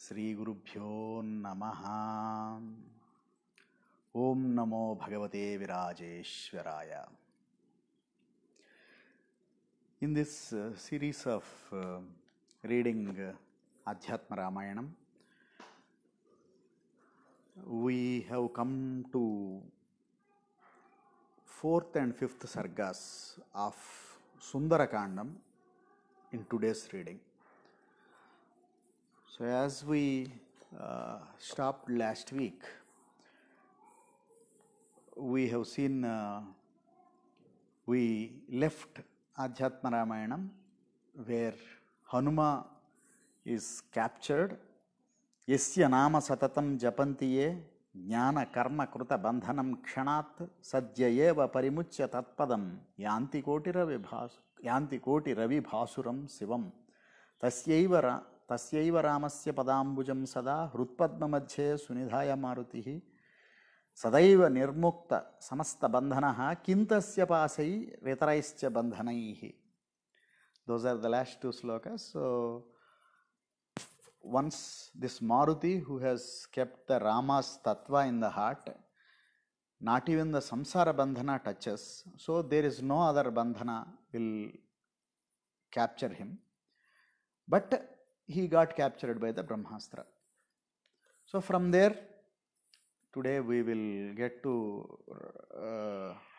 శ్రీ గురుభ్యో నమః. ఓం నమో భగవతే విరాజేశ్వరాయ. In this series of reading Adhyatma Ramayanam, we have come to 4th and 5th sargas of Sundarakandam in today's reading. So as we stopped last week, we have seen, we left Adhyatma Ramayanam where Hanuma is captured. Yasya nama satatam japantiye jnana karma kruta bandhanam kshanat sadya eva parimuchya tatpadam yanti koti ravi bhasuram sivam tasyaiva ramasya padambujam sada hrutpadma madhye sunidhaya marutihi సదైవ నిర్ముక్త సమస్త బంధన కింతస్య పాసై వితరైశ్చ బంధనై. Those are the last two slokas. So once this Maruti, who has kept the Rama's tattva in the heart, not even the samsara bandhana touches, so there is no other bandhana will capture him, but he got captured by the Brahmastra. So from there, today we will get to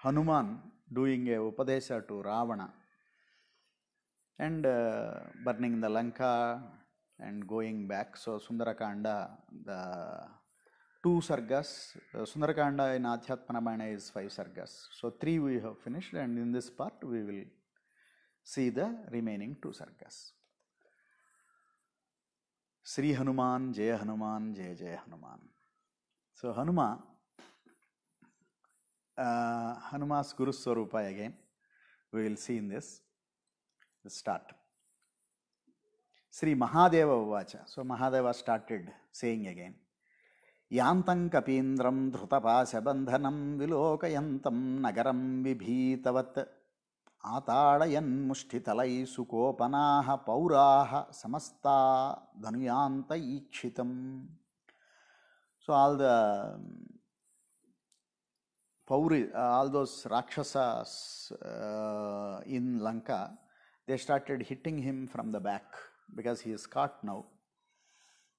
Hanuman doing a Upadesha to Ravana and burning the Lanka and going back. So Sundarakanda, the 2 sargas, Sundarakanda in Adhyatma Ramayana is 5 sargas. So 3 we have finished, and in this part we will see the remaining 2 sargas. Sri Hanuman, Jaya Hanuman, Jaya Jaya Hanuman. So Hanuma's Guru Swarupa again, we will see in this. Let's start. Sri Mahadeva Uvacha. So Mahadeva started saying again. Yantam kapindram dhrutapasha bandhanam vilokayantam nagaram vibhitavat atadayan mushtitalai sukopanaha pauraha samasta dhanuyanta ikshitam. So all the all those Rakshasas in Lanka, they started hitting him from the back because he is caught now.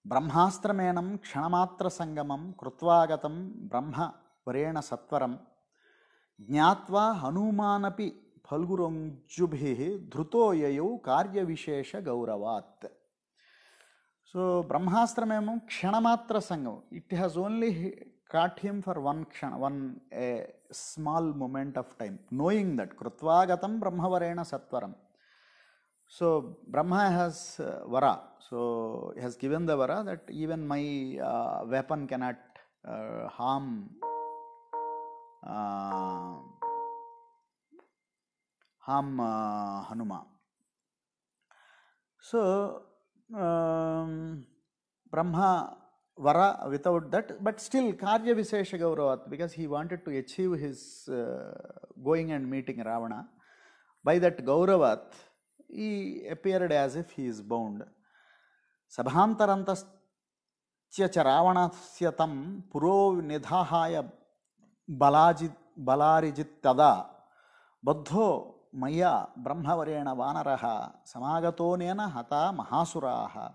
Brahmastramenam kshanamatra sangamam krutvagatam brahma varena satvaram jnatva hanumanapi phalgurungjubhihi dhruto yayu karya vishesha gauravat. So Brahmastramam kshanamatra sangam, it has only caught him for one small moment of time, knowing that krutvagatam brahmavarena satvaram. So Brahma has vara, so he has given the vara that even my weapon cannot harm Hanuma. So Brahma vara without that, but still Karya Vishesha Gauravat, because he wanted to achieve his going and meeting Ravana. By that Gauravat, he appeared as if he is bound. Sabhantarantasya cha Ravanasyatam puro nidhahaya balarijit tada baddho maya brahmavarena vanaraha samagatona hata mahasuraha.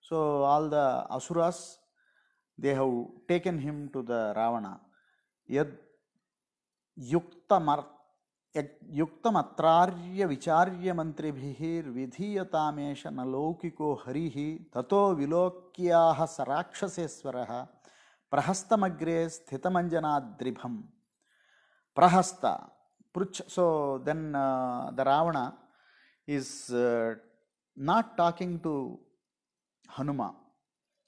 So all the asuras, they have taken him to the Ravana. Yad yuktamatrarya vicharya mantribhir vidhiyatamesha nalaukiko harihi tato vilokyaha sarakshaseswaraha prahastamagre sthitamanjanadribham. Prahasta. So then the Ravana is not talking to Hanuma.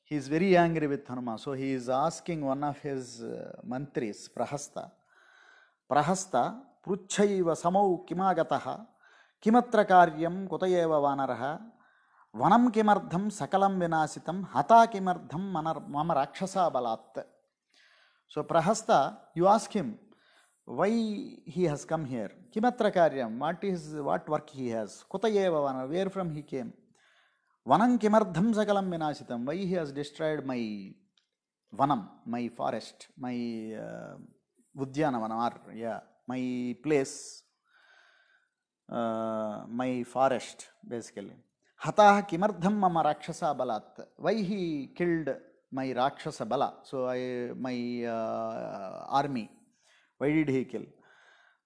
He is very angry with Hanuma. So he is asking one of his mantris, Prahasta. Prahasta, pruchchaiva samau kimagataha, kimatra karyam kutayeva vanaraha, vanam kimardham sakalam vinasitam, hata kimardham mama rakshasa balat. So Prahasta, you ask him why he has come here. Kimatra karyam, what work he has. Kutayeva vanara, where from he came. Vanam kimardham sakalam vinashitam. Why he has destroyed my vanam, my forest, my Udyanavanam, or yeah, my place, my forest, basically. Hatah kimardham mama rakshasa balat. Why he killed my rakshasa bala? So my army. Why did he kill?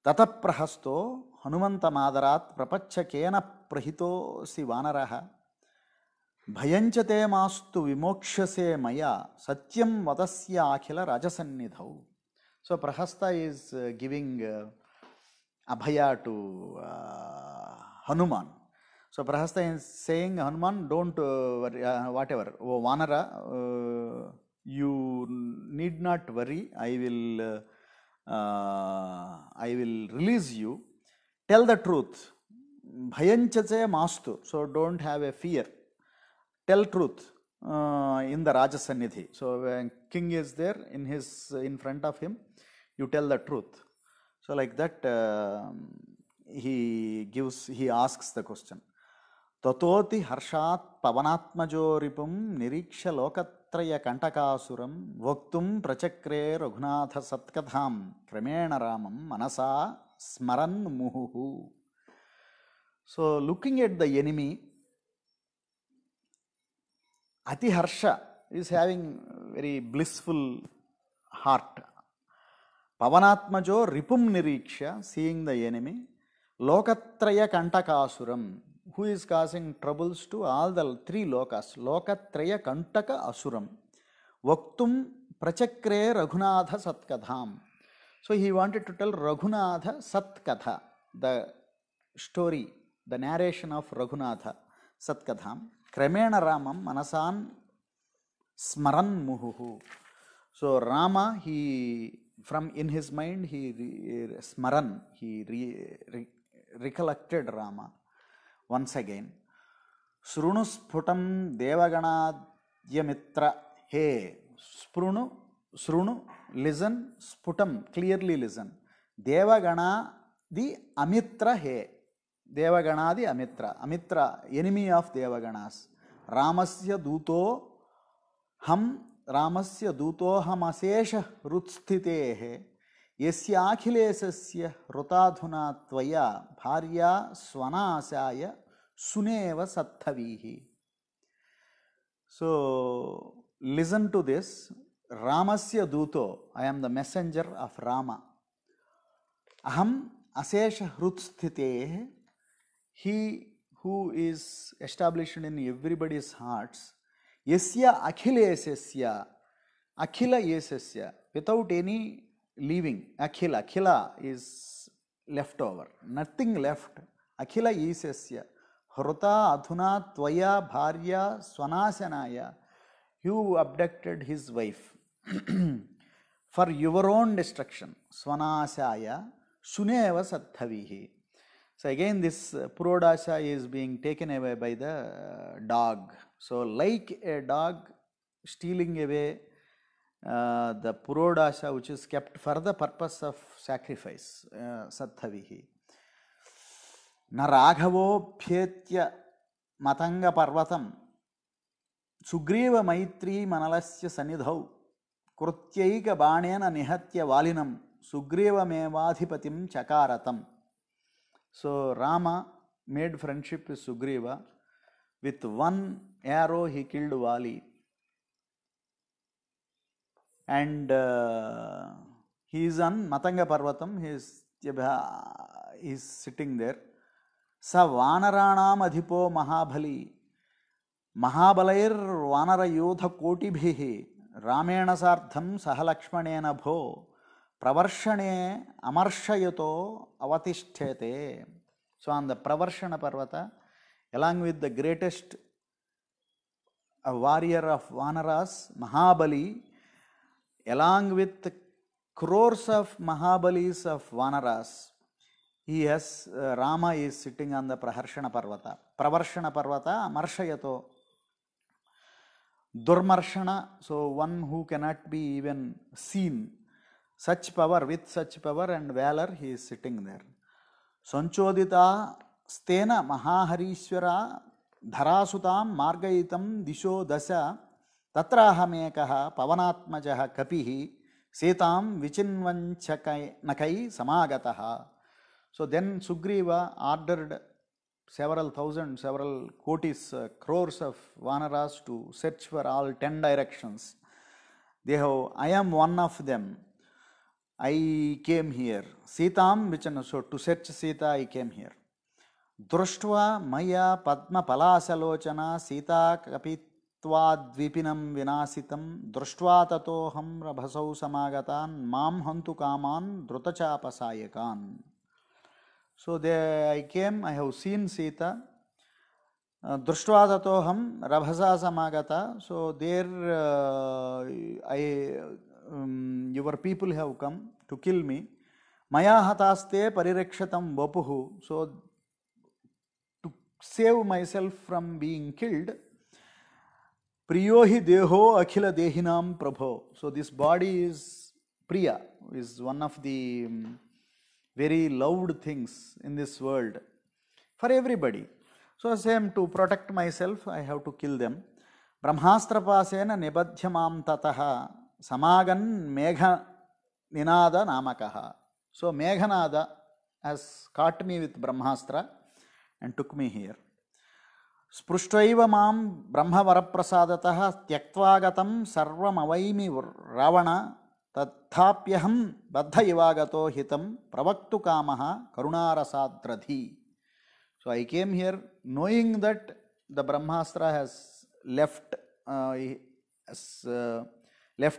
Tataprahasto Hanumantamaadarat prapachakena prahito si vanaraha భయంచతే మాస్తు విమోక్షసే మయా సత్యం వదస్య అఖిల రాజసన్నిధౌ. So Prahasta is giving అభయ to Hanuman. So Prahasta is saying Hanuman don't whatever, O వానర, you need not worry, I will release you, tell the truth, భయంచతే మాస్తు, so don't have a fear, tell truth in the Rajasannidhi. So when king is there in front of him, you tell the truth. So like that he asks the question. Tatoti harshat pavanatmajo ripum niriksha lokatraya kantakasuram vaktum prachakre raghunatha satkatham kramena ramam manasa smaran muhuhu. So looking at the enemy, Ati Harsha is having very blissful heart. Pavanatmajo Ripum Niriksha, seeing the enemy. Lokatraya Kantakasuram, who is causing troubles to all the three lokas. Lokatraya Kantaka Asuram. Vaktum Prachakre Raghunatha Satkadham. So he wanted to tell Raghunatha Satkatha, the story, the narration of Raghunatha Satkadham. Kramena Ramam Manasan Smaran Muhuhu. So Rama, he from in his mind, he Smaran, he recollected Rama once again. Srunu Sputam Devaganadhyamitra He. Srunu, listen, Sputam, clearly listen. Devagana the Amitra He. Devaganadi Amitra. Amitra, enemy of Devaganas. Ramasya duto ham asesha rutstitehe yasya akhilesasya rutadhuna tvaya bharya svanasaya suneva satthavihi. So listen to this. Ramasya duto, I am the messenger of Rama. Aham asesha rutstitehe, he who is established in everybody's hearts. Yasya akhilesasya, akhila yesasya, without any leaving. Akhila is left over, nothing left. Akhila yesasya hruta adhuna tvaya bharya swanasanaya, you abducted his wife for your own destruction. Svanasaya suneva satthavihi. So again this Purodasha is being taken away by the dog. So like a dog stealing away the Purodasha which is kept for the purpose of sacrifice, Satthavihi. Na Raghavo Phyetya Matanga Parvatam Sugriva Maitri Manalasya Sanidhau Krutyaika Banena Nihatya Valinam Sugriva Mevadhipatim Chakaratam. So Rama made friendship with Sugriva. With one arrow he killed Vali. And he is on Matanga Parvatam. He is sitting there. Sa Vanaranam Adhipo Mahabali. Mahabalair Vanara Yodha Kotibhihi. Ramena Sartham Sahalakshmanena Bho. Pravarshane Amarshayato Avatisthete. So on the Pravarshana Parvata, along with the greatest warrior of Vanaras, Mahabali, along with crores of Mahabalis of Vanaras, he has Rama is sitting on the Praharshana Parvata. Pravarshana Parvata, Amarshayato. Durmarshana, so one who cannot be even seen. Such power, with such power and valor, he is sitting there. Sanchodita Stena Mahaharishwara धरासुतां मार्गयितं दिशो दश तत्राहमेकः पवनात्मजः कपिः सीतां विचिन्वञ्चनकै समागतः. So then Sugriva ordered several thousand, several kotis, crores of vanaras to search for all 10 directions. I am one of them. I came here. Sitam Vichana, so to search Sita I came here. Društva maya padma palasalochana Sita kapitvad vinasitam društva tatoham rabhasau samagatan mam hantu kaman drutachapasayakan. So there I came, I have seen Sita. Društva tatoham rabhasa samagata. So there your people have come to kill me. Maya hataste parirekshatam vapuhu. So to save myself from being killed, priyohi deho akhila dehinam prabho. So this body is Priya, is one of the very loved things in this world for everybody. So same, to protect myself, I have to kill them. Brahmastra pasena nibadhyamam tataha samagan megha ninada namakaha. So Meghanada has caught me with Brahmastra and took me here. Sprushtaiva mam brahma varaprasadataha tyaktva sarvam avaimi ravana tathapyaham baddha ivagato hitam pravaktu kamaha karunarasadradhi. So I came here knowing that the Brahmastra has left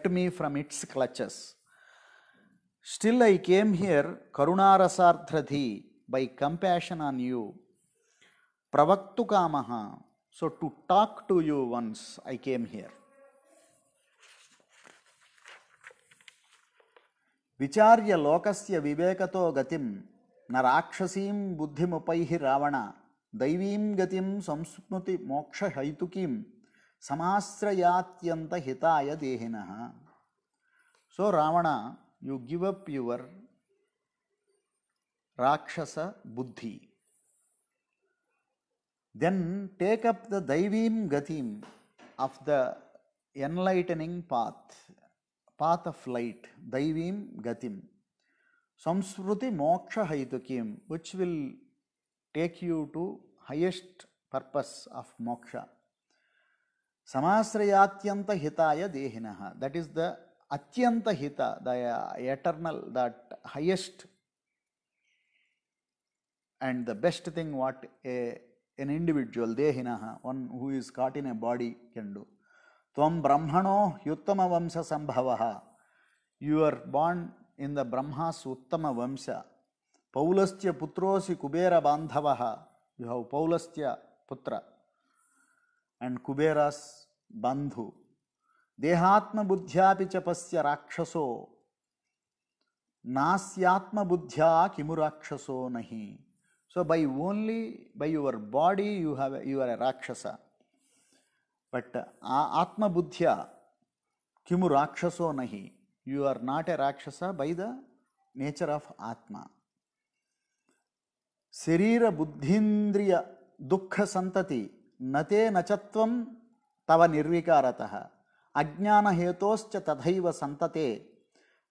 me from its clutches. Still I came here karunarasardradhi, by compassion on you. Pravaktu kamaha, so to talk to you once I came here. Vicharya lokasya vivekato gatim narakshasim buddhimupaihi ravana daivim gatim samsmruti moksha haitukim samasrayatyanta hitaya dehinaha. So Ravana, you give up your Rakshasa buddhi. Then take up the Daivim Gatim of the enlightening path of light, Daivim Gatim. Samsruti Moksha Haitukim, which will take you to highest purpose of moksha. Samasrayatyanta hitaya dehinaha, that is the Atyanta hita, the eternal, that highest and the best thing what an individual, dehinaha, one who is caught in a body, can do. Tvam brahmano yuttama vamsa sambhavaha, you are born in the Brahma's uttama vamsa. Paulastya putrosi kubera bandhavaha, you have Paulastya putra and Kubera's bandhu. Dehatma buddhyapi chapasya rakshaso nasyatma buddhya kimu rakshaso nahi. So by your body you are a rakshasa, but atma buddhya kimu rakshaso nahi, you are not a rakshasa by the nature of atma. Sarira buddhindriya dukkha santati nate nachatvam tava nirvikarataha ajnana hetoscha tadhaiva santate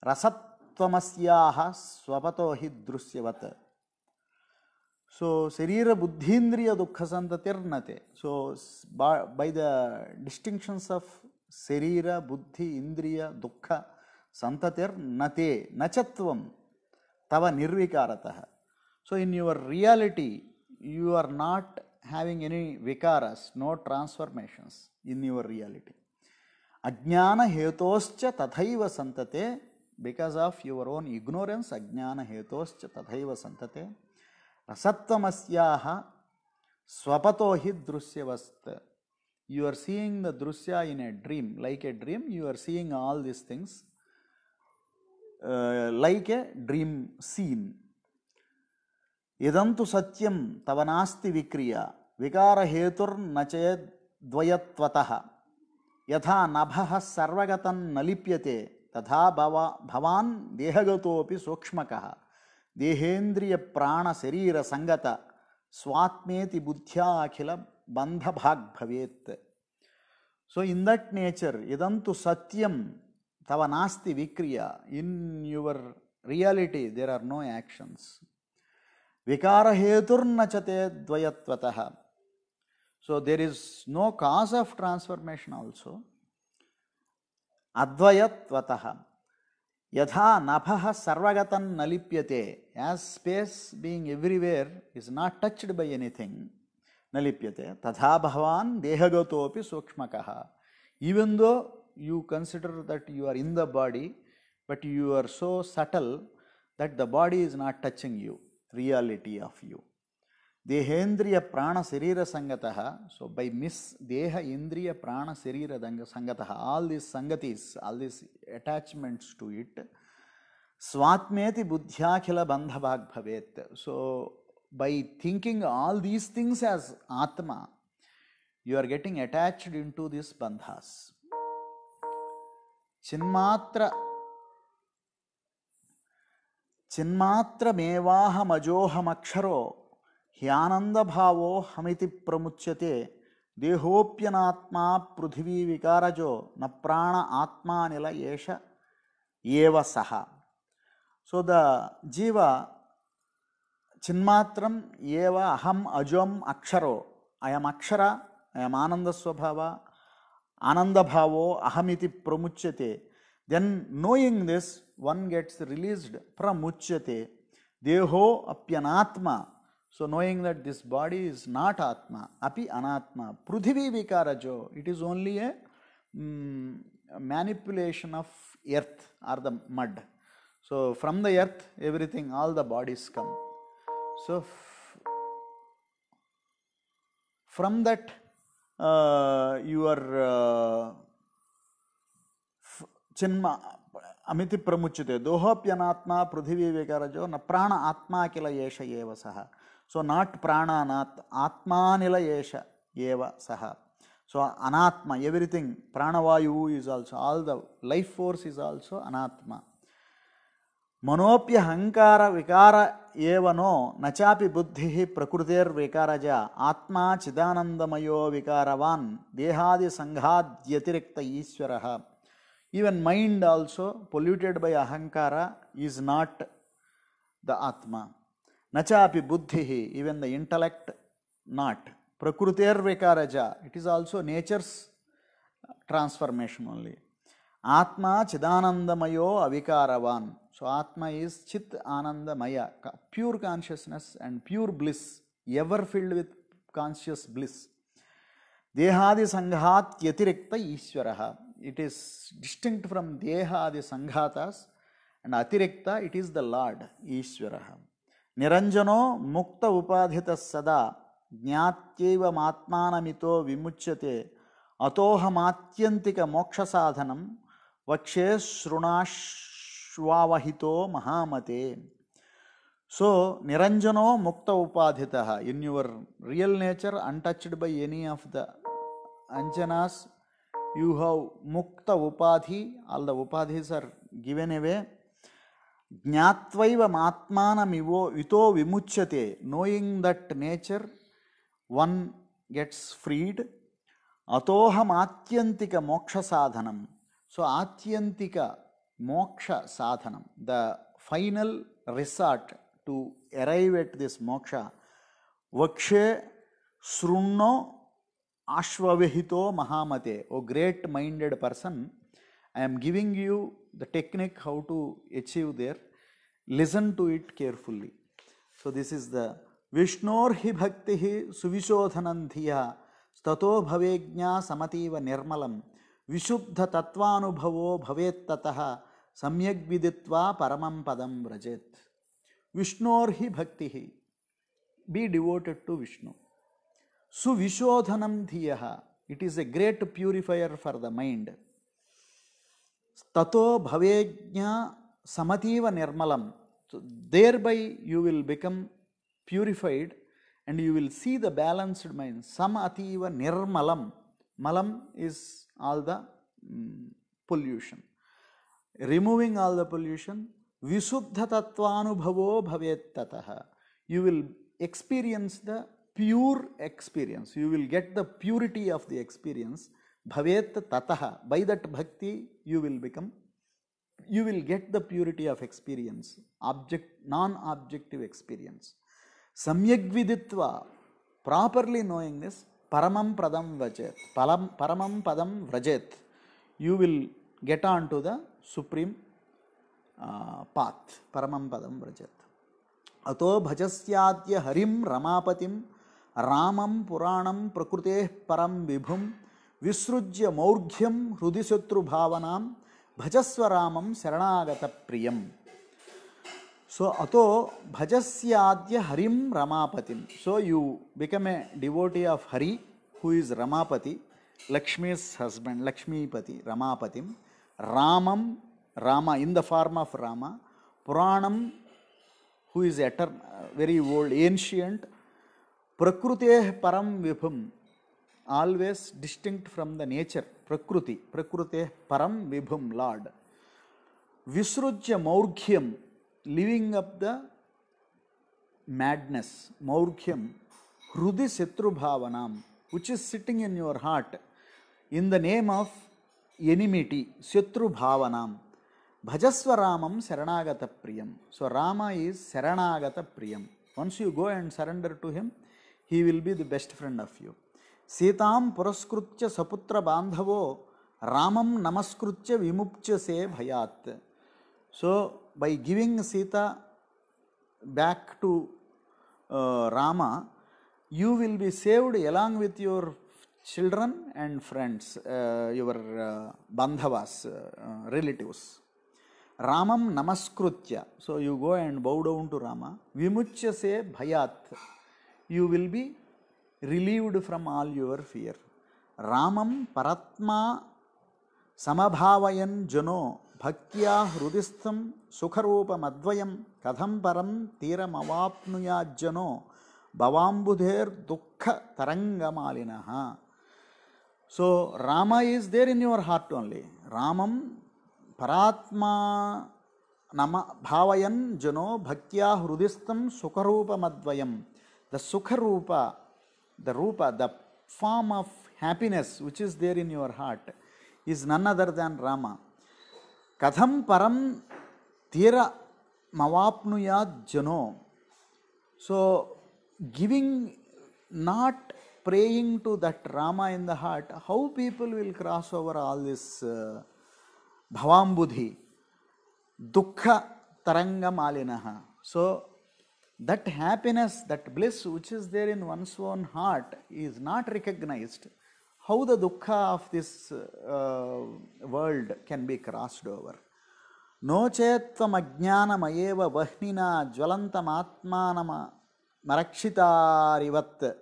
rasatvamasyaha swapato hi drusyavat. So Sarira buddhindriya dukkha santatir nate. So by the distinctions of Sarira, buddhi, indriya, dukkha santatir nate nachatvam tava nirvikarataha. So in your reality, you are not having any vikaras, no transformations in your reality. Ajnana hetoscha tathaiva santate, because of your own ignorance, ajnana hetoscha tathaiva santate, rasatvamasyaha swapato hi drusyavast. You are seeing the drusya in a dream, like a dream, you are seeing all these things like a dream scene. Idantu satyam tavanasti vikriya vikara hetur nache dvayatvataha yatha nabhaha sarvagatan nalipyate tatha bhavan dehagatopi sukshmakaha dehendriya prana sarira sangata swatmeti buddhya akhila bandha bhag bhavet. So in that nature, idantu satyam tava nasti vikriya. In your reality, there are no actions. Vikara heturna chate dvayatvatah. So there is no cause of transformation also. Advayatvatah. Yatha napha sarvagatan nalipyate. As space being everywhere is not touched by anything, nalipyate. Tatha bhavan dehagatopi sukshmakaha. Even though you consider that you are in the body, but you are so subtle that the body is not touching you, reality of you. Dehendriya prana sarira sangataha. So by deha indriya prana sarira sangataha, all these sangatis, all these attachments to it, swatmeti buddhyakhila bandha bhag bhavet. So by thinking all these things as Atma, you are getting attached into these bandhas. Chinmatra mevaham ajoham aksharo hyananda bhavo hamiti pramuchyate dehopyanatma prudhivi vikarajo na prana atma nila yesha eva saha. So the jiva chinmatram eva aham ajom aksharo. I am akshara, I am ananda swabhava, ananda bhavo ahamiti pramuchyate. Then knowing this, one gets released pramuchyate. Deho apyanatma. So knowing that this body is not Atma, api anatma, prudhivi vikarajo, it is only a manipulation of earth or the mud. So from the earth, everything, all the bodies come. So from that, your chinma amiti pramuchyate, dohopyanatma prudhivi vikarajo na prana atma kila yesha eva saha. So not prana, not atma nila yesha eva saha. So anatma, everything, pranavayu is also, all the life force is also anatma. Manopya hankara vikara evano nachapi buddhi prakrutir vikaraja atma chidanandamayo vikaravan dehadi sanghad yatirikta ishvaraha. Even mind also polluted by ahankara is not the Atma. Nachapi buddhi, even the intellect not. Prakrutir vikaraja, it is also nature's transformation only. Atma chidanandamayo avikaravan. So Atma is chit anandamaya, pure consciousness and pure bliss, ever filled with conscious bliss. Dehadi sanghat yatirikta ishvaraha. It is distinct from dehadi sanghatas, and atirikta, it is the Lord, Ishvaraha. Niranjano mukta upadhita sada jnatyeva matmanamito vimuchyate atohamatyantika moksha sadhanam vakshe shrunashvavahito mahamate. So Niranjano mukta upadhitaha, in your real nature, untouched by any of the anjanas, you have mukta upadhi, all the upadhis are given away. Jnatvaiva matmanamivo ito vimuchyate, knowing that nature, one gets freed. Atoham atyantika moksha sadhanam. So atyantika moksha sadhanam, the final resort to arrive at this moksha. Vakshe srunno ashvavihito mahamate. O great minded person, I am giving you the technique how to achieve there. Listen to it carefully. So this is the Vishnor hi bhaktihi suvishodhanandhiya stato bhavegnya samativa nirmalam vishuddha tatvanubhavo bhavet tataha samyak viditva paramam padam vrajet. Vishnor hi bhaktihi, be devoted to Vishnu. Suvishodhanam dhiyaha, it is a great purifier for the mind. Tato bhavegnya samativa nirmalam, so thereby you will become purified and you will see the balanced mind. Samativa nirmalam, malam is all the pollution. Removing all the pollution, visuddha tatvanubhavo bhavet tataha, you will experience the pure experience. You will get the purity of the experience. Bhavet tataha. By that bhakti, you will get the purity of experience, non-objective experience. Samyak viditva, properly knowing this, paramam padam vrajet, paramam padam vrajet, you will get on to the supreme path, paramam padam vrajet. Ato bhajasyadya harim ramapatim ramam puranam prakruteh param vibhum visrujya maurghyam hrudisatru bhavanam bhajaswaramam saranagata priyam. So ato bhajasyaadya harim ramapatim. So you become a devotee of Hari, who is Ramapati, Lakshmi's husband, Lakshmipati, Ramapatim. Ramam, Rama in the form of Rama. Puranam, who is very old, ancient. Prakruteh param vibhum, always distinct from the nature. Prakruteh param vibhum, Lord. Visrujya maurghyam, living up the madness, maurghyam, hrudi satru bhavanam, which is sitting in your heart in the name of enmity, satru bhavanam. Bhajaswaramam saranagata priyam. So Rama is saranagata priyam. Once you go and surrender to him, he will be the best friend of you. Sitam puraskruttya saputra bandhavo Ramam namaskruttya vimupcha se bhayat. So by giving Sita back to Rama, you will be saved along with your children and friends, your bandhavas, relatives. Ramam namaskrutya. So you go and bow down to Rama. Vimuchya se bhayat. You will be relieved from all your fear. Ramam paratma samabhavayan jano bhaktya hrudistham sukharupam advayam kadham param tiramavapnuyajjano bhavambudher dukkha tarangamalinaha. So Rama is there in your heart only. Ramam paratma nama bhavayan jano bhaktya hrudistham sukharupam advayam. The sukharupa, the rupa, the form of happiness which is there in your heart is none other than Rama. Katham param tira mavapnuyat jano. So giving, not praying to that Rama in the heart, how people will cross over all this bhavambudhi, dukkha taranga malinaha. So that happiness, that bliss which is there in one's own heart is not recognized. How the dukkha of this world can be crossed over? No chetvam ajnanamayeva vahnina jvalantam atmanama marakshitarivat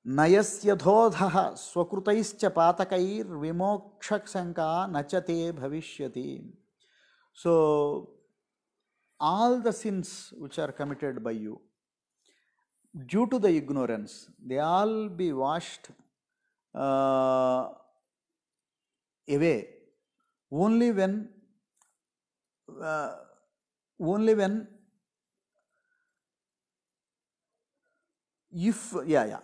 nayasya dhodha swakrutaischa patakair vimokshaksanka nachate bhavishyati. So all the sins which are committed by you due to the ignorance, they all be washed away only when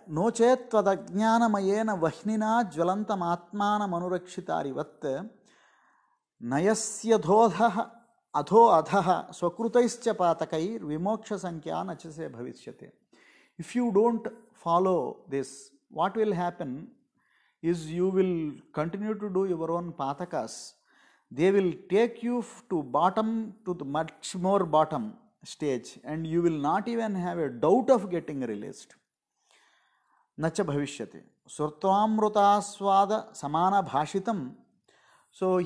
no chet tvadajnanamayena vahnina jvalantam atmanam anurakshitarivat nayasya dhodha adho adhaha swakrutaischa patakair vimoksha sankhya nachase bhavishyate. If you don't follow this, what will happen is you will continue to do your own patakas. They will take you to the much more bottom stage, and you will not even have a doubt of getting released. Nacha bhavishyate. Surtvamrutaswada samana bhashitam. So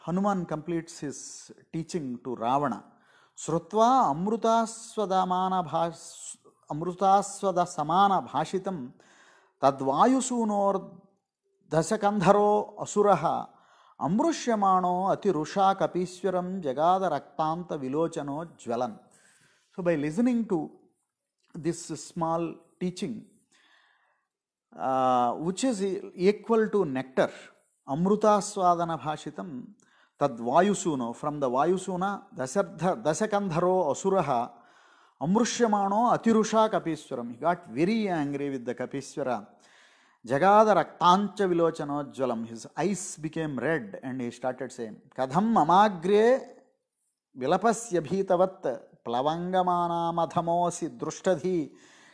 Hanuman completes his teaching to Ravana. Srutva amrutaswada samana bhashitam tadvayusunor dasakandharo asuraha amrushyamano atirusha kapishwaram jagada raktanta vilochano jvalan. So by listening to this small teaching, which is equal to nectar, amrutaswadana bhashitam tad vayusuno, from the vayusuna dasakandharo asuraha Amrushyamano Atirusha Kapishwaram. He got very angry with the Kapishwara. Jagada Raktancha Vilochanojwalam. His eyes became red and he started saying, Kadham Amagre Vilapasya Bhitavat Plavangamana Madhamosi Drushtadhi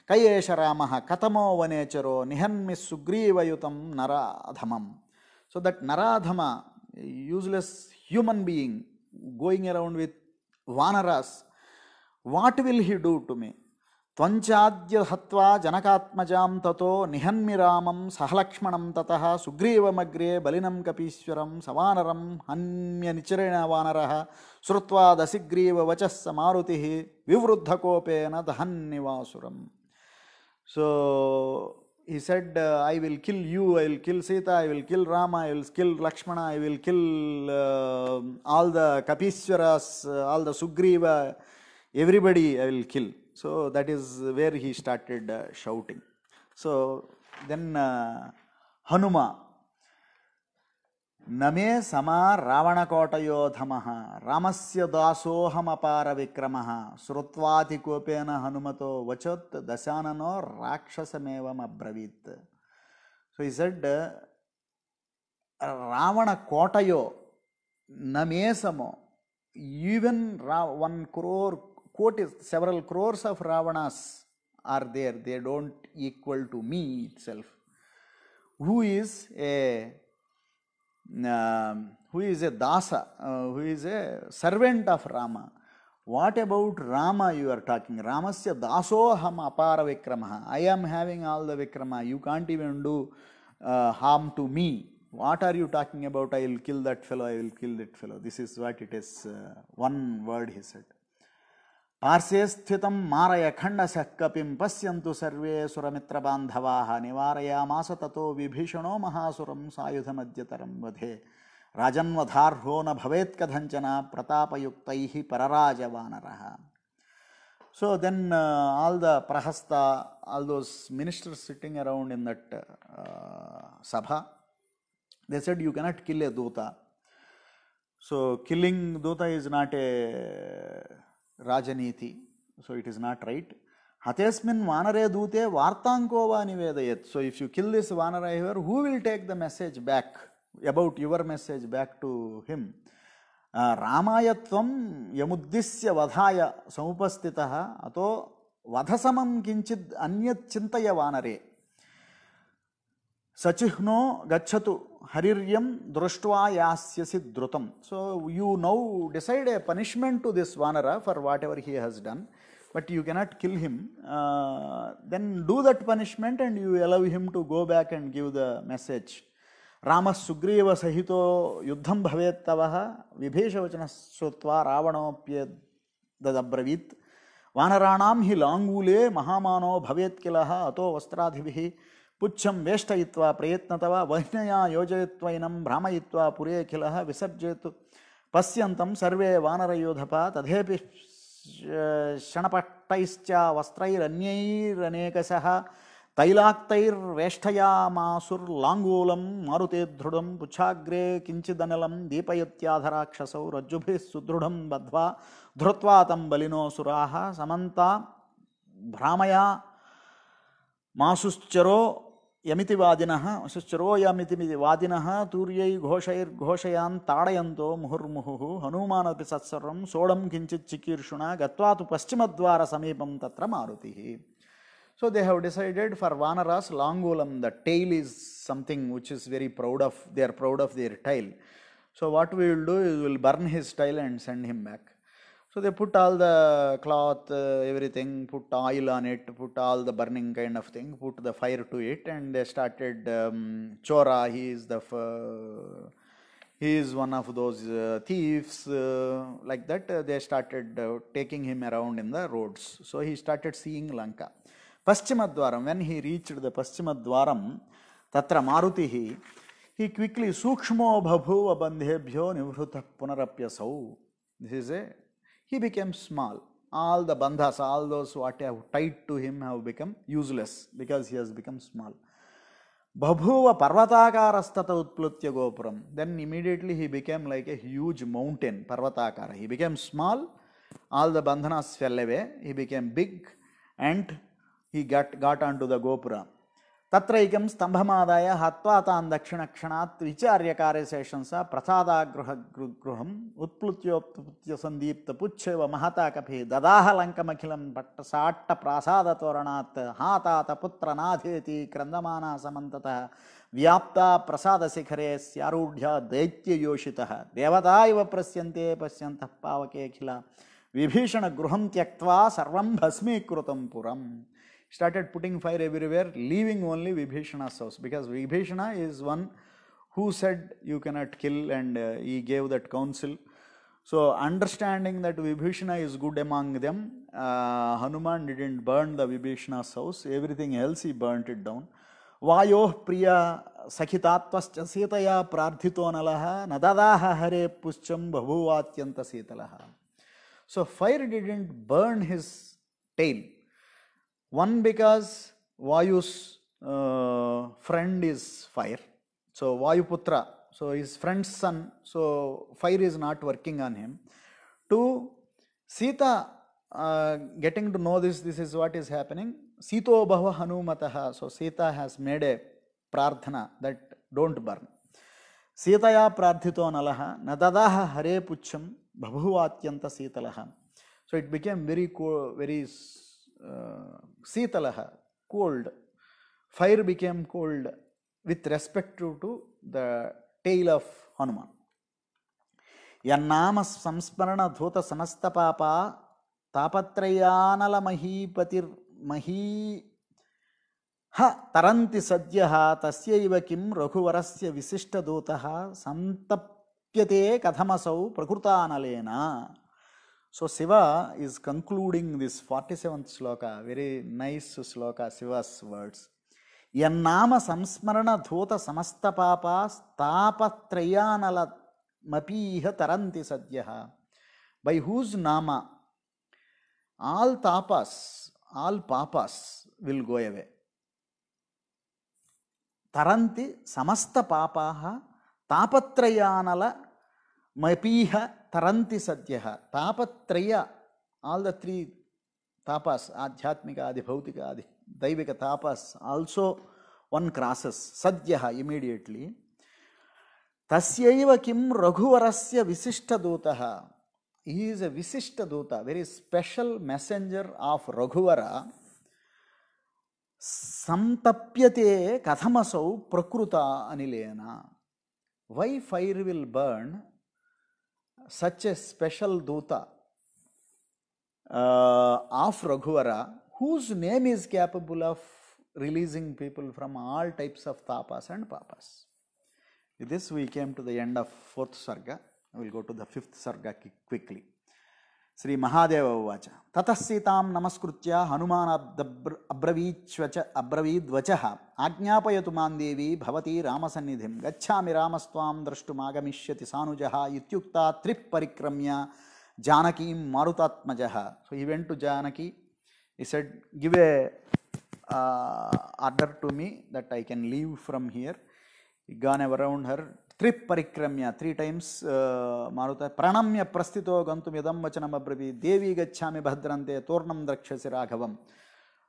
Kayesha Ramaha Katamo Vanecharo Nihanmi Sugrivayutam Naradhamam. So that Naradhama, useless human being going around with Vanaras, what will he do to me? Tvanchadya hatva janakatmajam tato nihanmi ramam sahalakshmanam tataha sugriva balinam kapishwaram savanaram hanya nichirena vanaraha srutva dasigriva vachas samarutihi vivruddha kopena dahannivasuram. So he said, I will kill you, I will kill Sita, I will kill Rama, I will kill Lakshmana, I will kill all the Kapishwaras, all the Sugriva, everybody I will kill. So that is where he started shouting. So then Hanuma, Name Sama Ravana Kotayo Dhamaha, Ramasya Dasoham Apara Vikramaha, Srutvati Kopena Hanumato Vachat Dasanano Rakshasamevam Abravit. So he said, Ravana Kotayo Namesamo, even 1 crore, quote is several crores of Ravanas are there, they don't equal to me itself. Who is a dasa, who is a servant of Rama. What about Rama you are talking? Ramasya dasoham apara vikramaha. I am having all the vikrama. You can't even do harm to me. What are you talking about? I will kill that fellow, I will kill that fellow. This is what it is. One word he said. Parse sthitam maraya khandasah kapim pasyantu sarve suramitra bandhavaha nivarayamasa tato vibhishano mahasuram sayudhamadyataram vadhe rajanvadharho na bhavet kadhanchana pratapayuktaihi pararaja vanaraha. So then all the prahasta, all those ministers sitting around in that sabha, they said, you cannot kill a Duta. So killing Duta is not a Rajaniti, so it is not right. Hatesmin Vanare Dute Vartankova Nivedayat. So if you kill this Vanara here, who will take the message back about your message back to him? Ramayatvam Yamuddisya Vadhaya Samupastitaha Ato Vadhasamam Kinchid Anyat Chintaya Vanare Sachihno Gachatu Hariryam Društva Yasyasi Drutam. So you now decide a punishment to this Vanara for whatever he has done, but you cannot kill him. Then do that punishment and you allow him to go back and give the message. Rama Sugriva Sahito Yuddham Bhavet Tavaha Vibhesha Vachana Sotva Ravanopya Dadabravit Vanaranam hi langule Mahamano Bhavet Kilaha Ato Vastradhivihi Pucham Veshtayitva Prayetnatava Vahnaya Yojayitvainam Brahmayitva Pure Kilaha Visarjetu Pasyantam Sarve Vanara Yodhapa Tadhepi Shanapattaischa Vastrair Anyair Anekasaha Tailaktair Veshtaya Masur Langulam Marute Dhrudam Puchagre Kinchidanalam Deepayatyadharakshasau Rajubhis Sudrudam Badva Dhrutvatam Balino Suraha Samanta Brahmaya Masuscharo Yamiti Vadinaha, Suscharo Yamiti Vadinaha, Turyai Ghoshair Ghoshayan Tadayanto Muhurmuhu, Hanumana Pisatsaram, Sodam Kinchit Chikirshuna, Gatwatu Paschimadvara Samipam Tatra Marutihi. So they have decided for Vanaras, Langulam, the tail is something which is very proud of, they are proud of their tail. So what we will do is we will burn his tail and send him back. So they put all the cloth, everything, put oil on it, put all the burning kind of thing, put the fire to it, and they started Chora, he is one of those thieves, like that. They started taking him around in the roads. So he started seeing Lanka. Paschimadwaram, when he reached the Paschimadwaram, Tatra Marutihi, he quickly Sukshmo Bhabhuva Bandhebhyo Nivruta Punarapyasau. This is a he became small. All the bandhas, all those what have tied to him have become useless because he has become small. Babhuva parvatakarastata utplutya gopuram. Then immediately he became like a huge mountain, parvatakara. He became small all the bandhanas fell away. He became big and he got onto the Gopura. Tatraikam stambhamadaya hatva tan dakshinakshanat vicharya karyaseshansa prasadagraham utplutyoptya sandipta pucheva mahata kaphi dadaha lankamakhilam pattasatta prasada toranat hatata putra nadheti krandamana samantata vyapta prasada sikhare syarudhya daitya yoshitah devata iva prasyante pasyantah pavake khila vibhishana gruham tyaktva sarvam bhasmikrutam puram. Started putting fire everywhere, leaving only Vibhishana's house, because Vibhishana is one who said you cannot kill, and he gave that counsel. So understanding that Vibhishana is good among them, Hanuman didn't burn the Vibhishana's house, everything else he burnt it down. Vayoh priya sakhitattvascha sitaya prarthito nalaha nadadaha hare puscham bhabuvatyanta sitalaha. So fire didn't burn his tail. One, because Vayu's friend is fire, so Vayuputra, so his friend's son, so fire is not working on him. Two, Sita getting to know this is what is happening. Sito bhava hanumataha, so Sita has made a prarthana that don't burn. Sitaya prarthito nalaha nadadaha hare pucham bhabuvatyanta sitalaha. So it became very cool, very Sitalaha, cold. Fire became cold with respect to the tail of Hanuman. Yannama samsmarana dhota samasta papa tapatrayanala mahipatir mahi ha taranti sadyaha tasyaiva kim raghuvarasya visishta dotaha santapyate kathamasau prakrutanalena. So Shiva is concluding this 47th sloka, very nice sloka, Shiva's words. Yannama samsmarana dhota samasta papas tapatrayanala mapiha taranti sadyaha. By whose nama all tapas, all papas will go away. Taranti samasta papaha tapatrayanala mapiha taranti sadyaha. Tapatraya, all the three tapas, adhyatmika, adi bhautika, adi daivika tapas, also one crosses sadyaha immediately. Tasyaiva kim raghuvarasya visishta dutaha. He is a visishta duta, very special messenger of Raghuvara. Samtapyate kathamasau prakruta anilena. Why fire will burn such a special duta of Raghuvara, whose name is capable of releasing people from all types of tapas and papas. With this we came to the end of 4th sarga. I will go to the 5th sarga quickly. Sri Mahadeva Vacha Tatasitam Namaskritya Hanuman Abbravidvachaha Ajñapayatu Mandevi Bhavati Ramasannidhim Gacchami Ramastvam Drashtumagamishyati Sanujaha Ityukta Trip Parikramya Janakim Marutatmajaha. So he went to Janaki. He said, give a order to me that I can leave from here. He gone around her. Trip parikramya, 3 times Maruta pranamya prastito gantum yadam vachanam abravi devi gacchami bhadraante tornam drakshasi raghavam.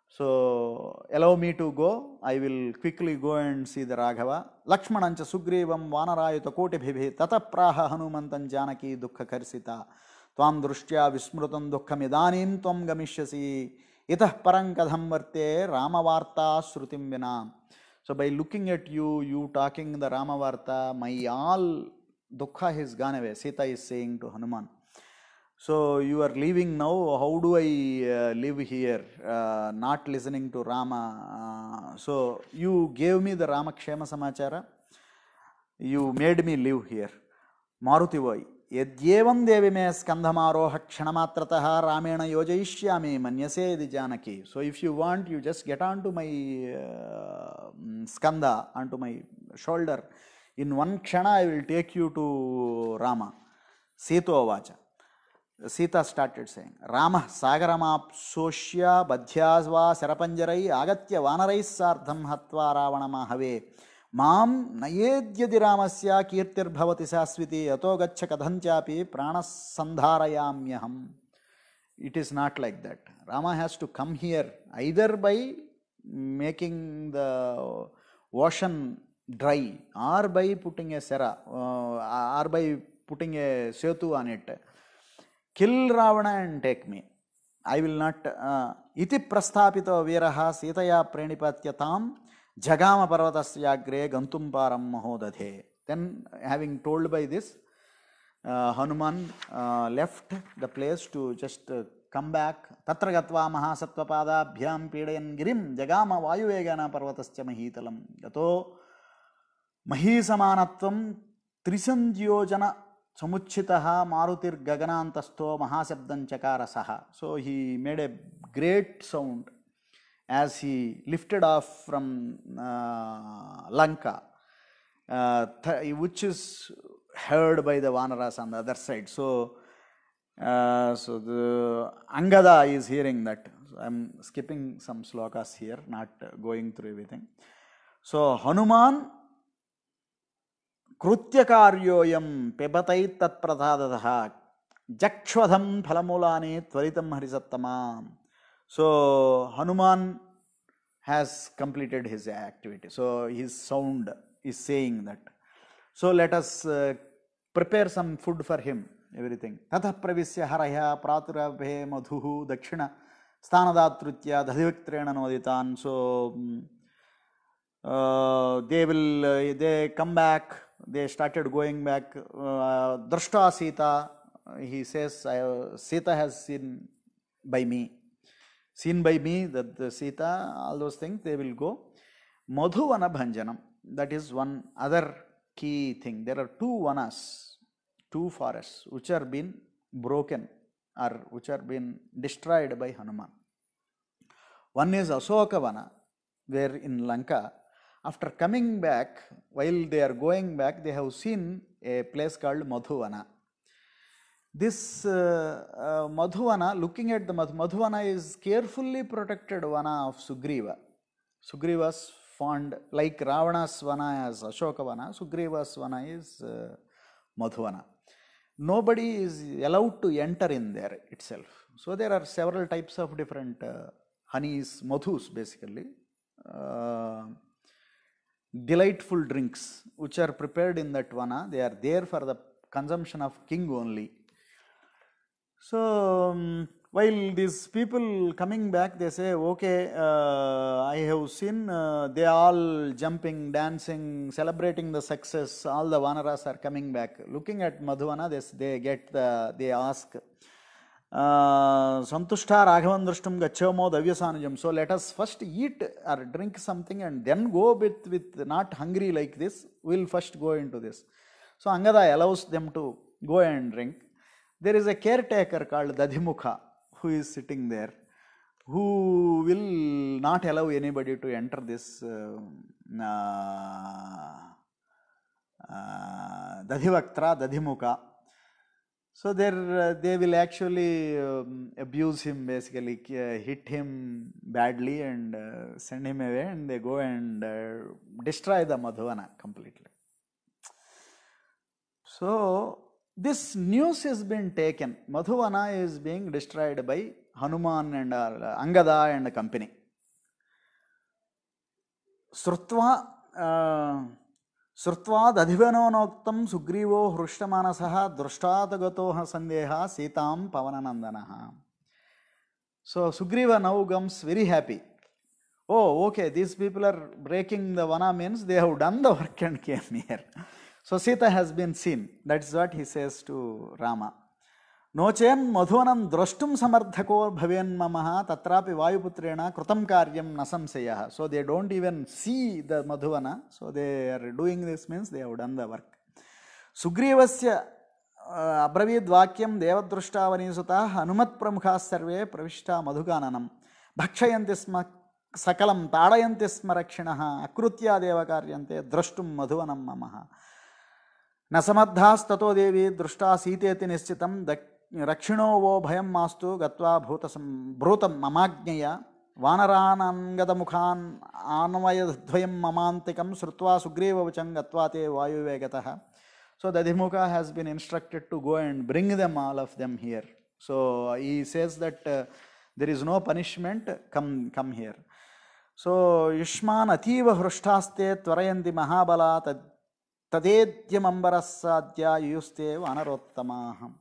So allow me to go, I will quickly go and see the Raghava. Lakshmanancha sugrivam vanarayuta kotibhibhi tatapraha hanumantan janaki dukkha karsita tvam drushtya vismrutam dukkham idanim tvam gamishyasi itah parang kadham varte ramavarta shrutim vina. So by looking at you, you talking the Ramavarta, my all dukkha has gone away, Sita is saying to Hanuman. So you are leaving now, how do I live here, not listening to Rama? So you gave me the Rama Kshema Samachara, you made me live here. Maruti Vai. Yadyevam devi me skandhamaroha kshanamatrataha ramena yojayishyami manyase di Janaki. So if you want, you just get onto my skandha, onto my shoulder. In one kshana I will take you to Rama. Sito Vacha. Sita started saying, Rama sagaramapsoshya badhyasva sarapanjarai agatya vanarai sardham hatva ravanamahave. Mam nayedyadi ramasya kirtir bhavati sasviti ato gaccha kadhanchapi pranas sandharayamyaham. it is not like that. Rama has to come here either by making the ocean dry, or by putting a sera, or by putting a setu on it. Kill Ravana and take me. I will not. Iti prasthapito viraha sitaya pranipatyatam jagama parvatasyagre gantum param mahodadhe. Then, having told by this, Hanuman left the place to just come back. Tatra gatva mahasatvapada bhyam pidayan girim jagama vayuvegana parvatascha mahitalam. Gato mahisamanatvam trisandhyojana samuchitaha marutir gaganantasto mahasabdan chakarasaha. So he made a great sound as he lifted off from Lanka, which is heard by the Vanaras on the other side. So the Angada is hearing that. So I'm skipping some slokas here, not going through everything. So Hanuman Krutyakaryoyam pebatai tat pradhadadaha jakshwadham phalamulani tvaritam harisattama. So Hanuman has completed his activity. So his sound is saying that. So let us prepare some food for him, everything. Tatha pravisya haraya praturabhe madhuhu dakshina sthanadatrutya dadhiviktrena noditan. So they come back, they started going back. Drashta Sita, he says, Sita has seen by me, that the Sita, all those things, they will go. Madhuvana Bhanjanam, that is one other key thing. There are two vanas, two forests, which are been broken or which are been destroyed by Hanuman. One is Asokavana, where in Lanka, after coming back, while they are going back, they have seen a place called Madhuvana. This Madhuvana, looking at the Madhuvana is carefully protected vana of Sugriva. Sugriva's fond, like Ravana's vana as Ashokavana, Sugriva's vana is Madhuvana. Nobody is allowed to enter in there itself. So there are several types of different honeys, madhus basically, delightful drinks which are prepared in that vana. They are there for the consumption of king only. So while these people coming back, they say, okay, I have seen they all jumping, dancing, celebrating the success. All the Vanaras are coming back. Looking at Madhuvana, they ask, Santushta Raghavan Drishtam Gachamo Davyasanujam. So let us first eat or drink something and then go with not hungry like this. We'll first go into this. So Angada allows them to go and drink. There is a caretaker called Dadhimukha who is sitting there, who will not allow anybody to enter this Dadhivaktra, Dadhimukha. So there they will actually abuse him, basically hit him badly and send him away, and they go and destroy the Madhuvana completely. So this news has been taken. Madhuvana is being destroyed by Hanuman and Angada and company. Srutva dadhivanonoktam Sugrivo hrushtamanasaha drushtadagatoha sandeha Sitam pavananandanaha. So Sugriva now comes very happy. Oh, okay, these people are breaking the vana, means they have done the work and came here. So Sita has been seen. That's what he says to Rama. Nochen madhuvanam drashtum samardhako bhaven mamaha tatrapi vayuputrena krutam karyam nasamseyaha. So they don't even see the Madhuvana. So they are doing this, means they have done the work. Sugrivasya abravid vakyam devadrushta vanisutah hanumat pramukhas sarve pravishta madhukananam bhakshayanti sma sakalam tadayanti sma rakshinaha akrutya deva karyante drashtum madhuvanam mamaha. Nasamadhas tato devi drushta siteti nischitam rakshino vo bhayam mastu gatva bhutam mamagnyaya vanaranangada mukhan anvayadhvayam mamantikam srutva sugriva vacham gatva te vayuvegataha. So Dadhimukha has been instructed to go and bring them, all of them here. So he says that there is no punishment, come here. So Yushman ativa hrushthaste tvarayanti mahabala tadedyamambarasadya yuste vanarottamaham.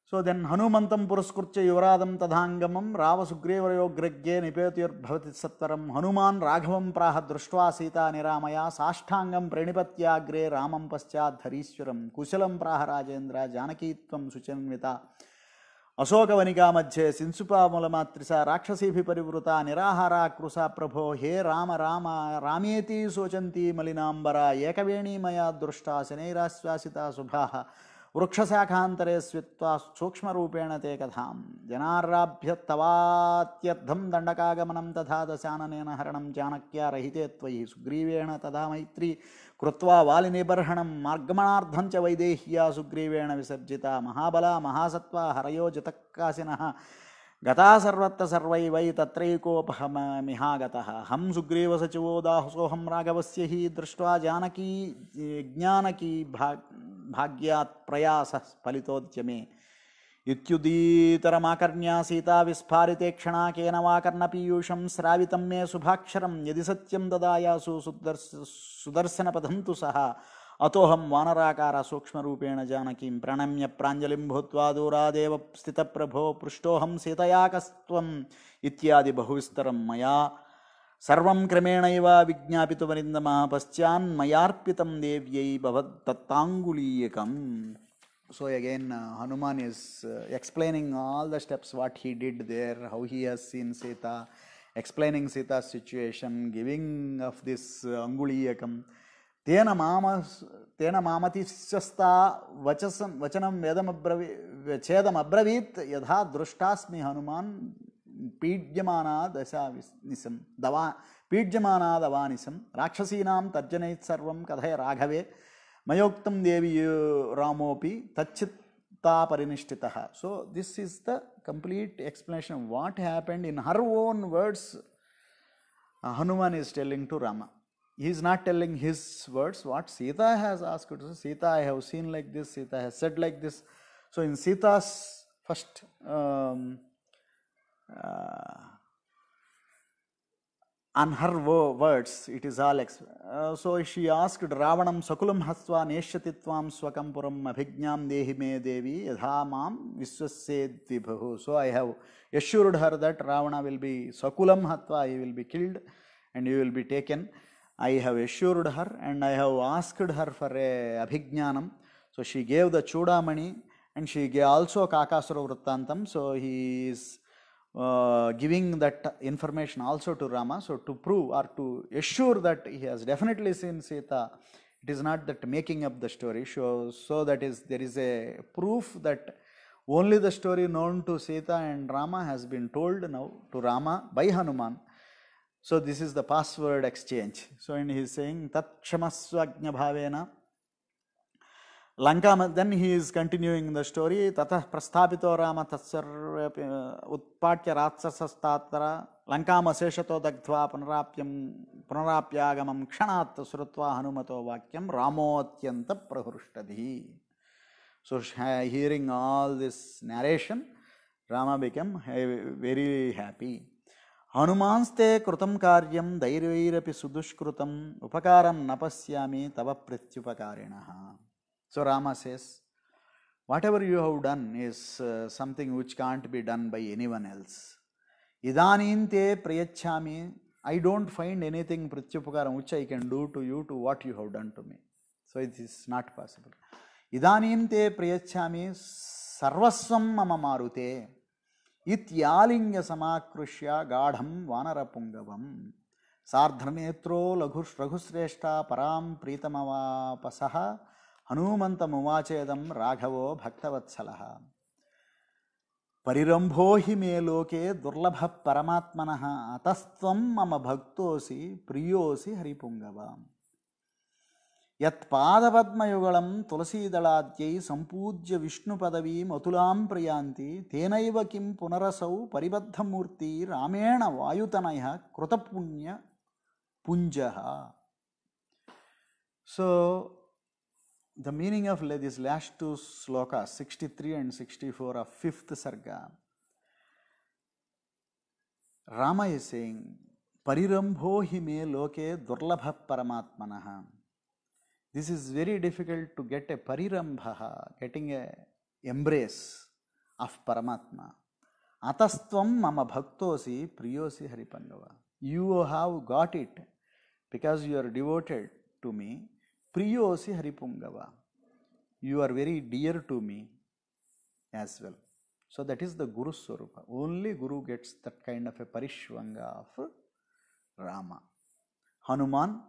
So then Hanumantam Puraskurcha Yuvaradam Tadhangamam Rava Sugrivayo Gragye Nipetyur Bhavati Sattvaram Hanuman Raghavam Praha Društva Sita Niramaya Sashtangam Pranipatyagre Ramam Paschat Dharishwaram Kusalam Praha Rajendra Janakitvam Suchanvita Asoka Vanika Madhye Sinsupa Mulamatrisa Rakshasibhi Parivruta Nirahara Krusa Prabho He Rama Rama Rameti Sochanti Malinambara Ekaveni Maya Drushta Senairasvasita Subhaha वृक्षशाखान्तरे स्वित्वा सूक्ष्मरूपेण ते कथां जनार्राभ्यत्तवात्यर्थं दण्डकागमनं तथा दशाननेन हरणं चाणक्यारहिते त्वयि सुग्रीवेण तथा मैत्री कृत्वा वालिनिबर्हणं मार्गमणार्थं च वैदेह्या सुग्रीवेण विसर्जिता महाबला महासत्त्वा हरयो जतकासिनः गता सर्वत्र सर्वै वै तत्रैकोपहमिहागतः हम सुग्रीवसचिवो दासोऽहं राघवस्य हि दृष्ट्वा जानकी ज्ञानकी भाग्यात् प्रयासः फलितोद्यमे इत्युदीतरमाकर्ण्या सीता विस्फारिते क्षणा केन वा कर्णपीयूषं श्रावितं मे शुभाक्षरं यदि सत्यं ददायासु सुदर्शनपथं तु सः अतोहं वानराकार सूक्ष्मरूपेण जानकीं प्रणम्य प्राञ्जलिं भूत्वा दूरादेव स्थितप्रभो पृष्टोऽहं सीतया कस्त्वम् इत्यादि बहुविस्तरं मया सर्वं क्रमेणैव विज्ञापितुमरिन्दमः पश्चान्मयार्पितं देव्यै भवत्तत्ताङ्गुलीयकम्. So again Hanuman is explaining all the steps what he did there, how he has seen Sita, explaining Sita's situation, giving of this Anguliyakam. तेन मामतिशस्ता वचनं वेदमब्रवीत् यथा दृष्टास्मि हनुमान् पीड्यमानादवानिशं राक्षसीनां तर्जनैः सर्वं कथय राघवे मयोक्तं देवी रामोऽपि तच्चित्ता परिनिष्ठितः. So this is the complete explanation of what happened in her own words. Hanuman is telling to Rama. He is not telling his words, what Sita has asked to say. Sita, I have seen like this, Sita has said like this. So in Sita's first on her words, it is all so she asked Ravanam Sakulam Hasva Neshyatitvam Swakamparam Abhijnam Dehi Me Devi Yadha Mam Viswased Vibhahu. So I have assured her that Ravana will be Sakulam Hatva, he will be killed and he will be taken. I have assured her and I have asked her for a Abhijnanam. So she gave the Chudamani and she gave also Kakasura Vrittantam. So he is giving that information also to Rama. So to prove or to assure that he has definitely seen Sita, it is not that making up the story. So that is, there is a proof that only the story known to Sita and Rama has been told now to Rama by Hanuman. So this is the password exchange. So and he is saying Tat Kshamaswajna Bhavena Lanka. Then he is continuing the story. Tatah Prasthapito Rama Tatsarva Utpatya Ratsasastatra Lankam Aseshato Dagdva Punarapyagamam Kshanat Surutva Hanumato Vakyam Ramotyanta Prahushtadhi. So hearing all this narration, Rama became very happy. Hanumanste krutam karyam dairvairapi sudushkrutam upakaram napasyami tava pratyupakarinaha. So Rama says, whatever you have done is something which can't be done by anyone else. Idaninte prayachami, I don't find anything pratyupakaram which I can do to you to what you have done to me. So it is not possible. Idaninte prayachami sarvasvam mama marute. Ityalingya samakrushya gadham vanarapungavam sardhanetro raghusreshta param pritamavapasaha hanumantamuvachedam raghavo bhaktavatsalaha parirambho hi me loke durlabha paramatmanaha atastvam mama bhaktosi priyosi haripungavam Yat Padavadmayugalam Tulasidaladhyai Sampujya Vishnu Padavim Atulam Priyanti Tenaiva Kim Punarasau Paribadhamurti Ramena Vayutanaya Krutapunya Punjaha. So the meaning of these last two slokas, 63 and 64 of 5th Sarga, Rama is saying, Parirambho hi me loke durlabha paramatmanaha. This is very difficult to get a parirambha, getting a embrace of Paramatma. Atastvam mama bhaktosi priyosi haripangava. You have got it because you are devoted to me. Priyosi haripungava. You are very dear to me as well. So that is the Guru Swarupa. Only Guru gets that kind of a parishvanga of Rama. Hanuman,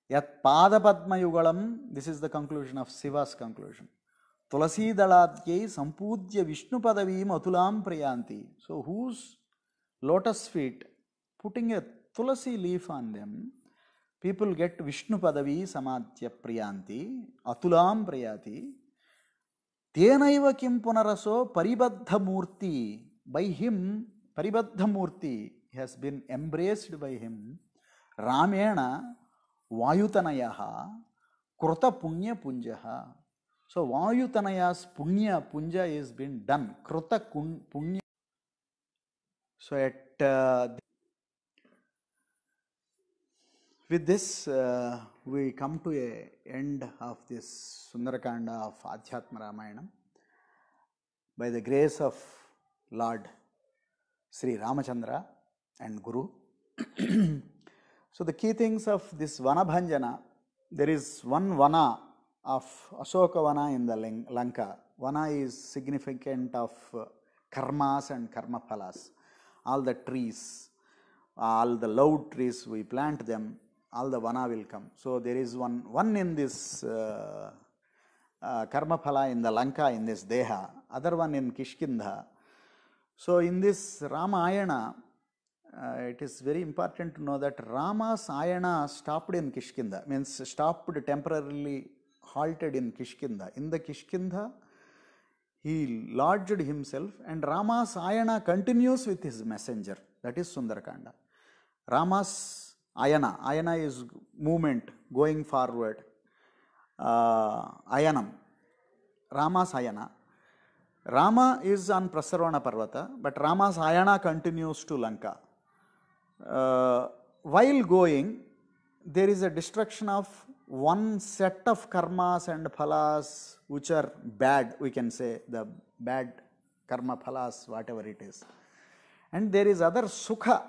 yat pada padma yugalam, this is the conclusion of Shiva's conclusion. Tulasi daladye sampudya Vishnu padavim atulam prayanti. So whose lotus feet, putting a tulasi leaf on them, people get Vishnu padavi samadhya priyanti, atulam prayati. Tenaiva kim punaraso paribadha murti. By him, paribadha murti has been embraced by him. Ramena vayutanayaha kruta punya punjaha. So Vayutanaya's punya punja is been done. Kruta punya. So with this, we come to a end of this Sundarakanda of Adhyatma Ramayana. By the grace of Lord Sri Ramachandra and Guru. So the key things of this Vana Bhanjana, there is one Vana of Ashoka Vana in the Lanka. Vana is significant of karmas and karma phalas. All the trees, all the loud trees, we plant them, all the Vana will come. So there is one in this karma phala in the Lanka, in this Deha, other one in Kishkindha. So in this Ramayana, it is very important to know that Rama's Ayana stopped in Kishkindha, means stopped temporarily, halted in Kishkindha. In the Kishkindha, he lodged himself, and Rama's Ayana continues with his messenger. That is Sundarakanda. Rama's Ayana is movement, going forward. Ayanam, Rama's Ayana. Rama is on Prasarvana Parvata, but Rama's Ayana continues to Lanka. While going, there is a destruction of one set of karmas and phalas which are bad, we can say, the bad karma phalas, whatever it is. And there is other sukha.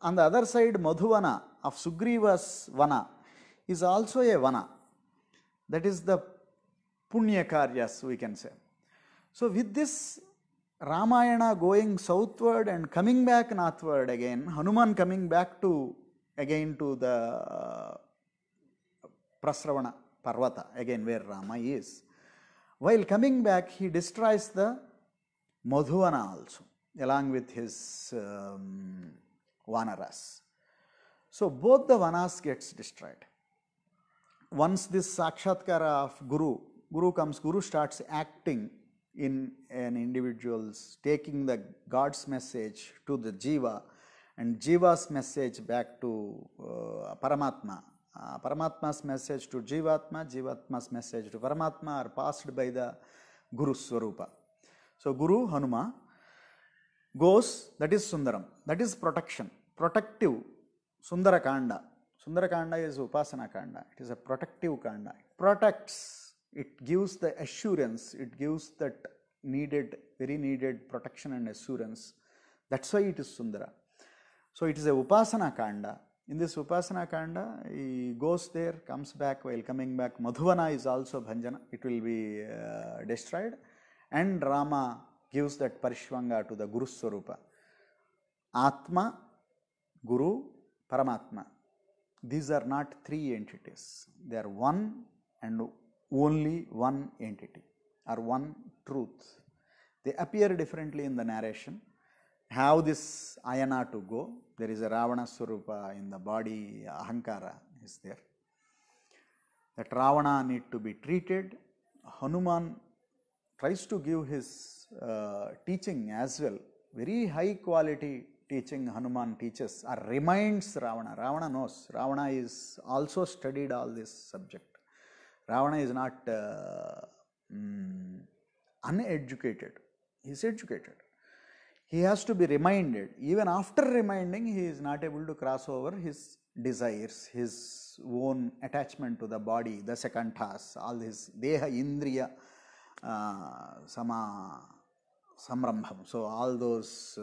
On the other side, Madhuvana of Sugriva's Vana is also a Vana. That is the Punya Karyas, we can say. So with this Ramayana going southward and coming back northward again, Hanuman coming back again to the Prasravana Parvata, again where Rama is. While coming back, he destroys the Madhuvana also, along with his Vanaras. So both the Vanas gets destroyed. Once this Sakshatkara of Guru comes, Guru starts acting in an individual's, taking the God's message to the Jiva and Jiva's message back to Paramatma. Paramatma's message to Jivatma, Jivatma's message to Paramatma are passed by the Guru Swarupa. So Guru Hanuma goes, that is Sundaram, that is protection, protective, Sundarakanda. Sundarakanda is Upasana Kanda, it is a protective Kanda. It protects, it gives the assurance, it gives that very needed protection and assurance. That's why it is Sundara. So it is a Upasana Kanda. In this Upasana Kanda, he goes there, comes back. While coming back, Madhuvana is also Bhanjana. It will be destroyed. And Rama gives that Parishvanga to the Guru Swarupa. Atma, Guru, Paramatma. These are not three entities. They are one and only one entity, or one truth. They appear differently in the narration. Have this Ayana to go. There is a Ravana Swarupa in the body, Ahankara is there. That Ravana need to be treated. Hanuman tries to give his teaching as well. Very high quality teaching Hanuman teaches or reminds Ravana. Ravana knows. Ravana is also studied all this subject. Ravana is not uneducated. He is educated. He has to be reminded. Even after reminding, he is not able to cross over his desires, his own attachment to the body, the sekantas, all his deha indriya samrambham. So all those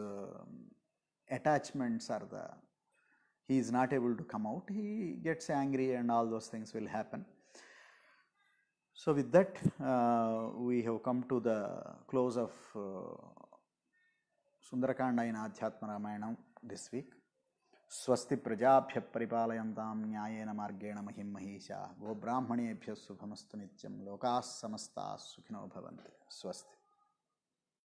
attachments are he is not able to come out. He gets angry and all those things will happen. So with that, we have come to the close of Sundarakanda in Adhyatma Ramayanam this week. Swasti prajabhya paripalayantam nyayena margena mahim mahisha go brahmanebhya subhamastu nityam lokas samastas sukhino bhavanti. Swasti.